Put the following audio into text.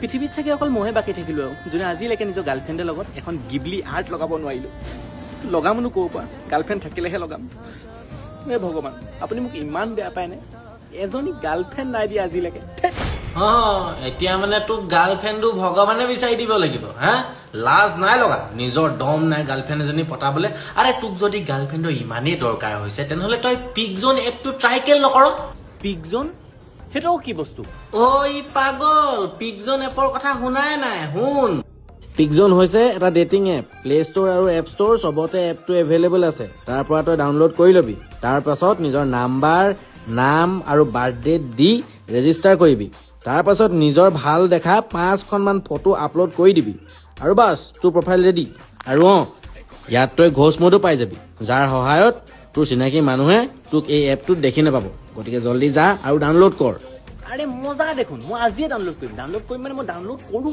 পৃথিৱীত চাগে অকল মহে বাকী থাকিলো আৰু যোনে আজিলৈকে নিজৰ গাৰ্লফ্ৰেণ্ডৰ লগত এখন গিবলি আৰ্ট লগাব নোৱাৰিলো লগামনো ক'ৰ পৰা গাৰ্লফ্ৰেণ্ড থাকিলেহে লগাম এ ভগৱান আপুনি মোক ইমান বেয়া পায়নে এজনী গাৰ্লফ্ৰেণ্ড নাই দিয়া আজিলৈকে এতিয়া মানে তোক গাৰ্লফ্ৰেণ্ডো ভগৱানে বিচাৰি দিব লাগিব হা লাজ নাই লগা নিজৰ দম নাই গাৰ্লফ্ৰেণ্ড এজনী পতাবলে আৰে তোক যদি গাৰ্লফ্ৰেণ্ডৰ ইমানেই দৰকাৰ হৈছে তেনেহলে তই পিকজন এপটো ট্ৰাই কেল নকৰ পিকজন সেইটো কি বস্তু ঐ পাগল পিকজন এপৰ কথা শুনাই নাই শুন পিকজন হৈছে এটা ডেটিং এপ প্লে ষ্ট'ৰ আৰু এপ ষ্ট'ৰ চবতে এপটো এভেইলেবল আছে তাৰ পৰা তই ডাউনলোড কৰি ল'বি তাৰ পাছত নিজৰ নাম্বাৰ নাম আৰু বাৰ্থডে দি ৰেজিষ্টাৰ কৰিবি তাৰ পাছত নিজৰ ভাল দেখা 5খনমান ফটো আপলোড কৰি দিবি আৰু বাছ তোৰ প্ৰফাইল ৰেডি আৰু ইয়াত তই ঘোষ মোডো পাই যাবি যাৰ সহায়ত তোৰ চিনাকি মানুহে তোক এই এপটোত দেখি নাপাব গতিকে জল্দি যা আৰু ডাউনলোড কৰ আৰে মজা দেখোন মই আজিয়ে ডাউনলোড কৰিম মানে মই ডাউনলোড কৰোঁ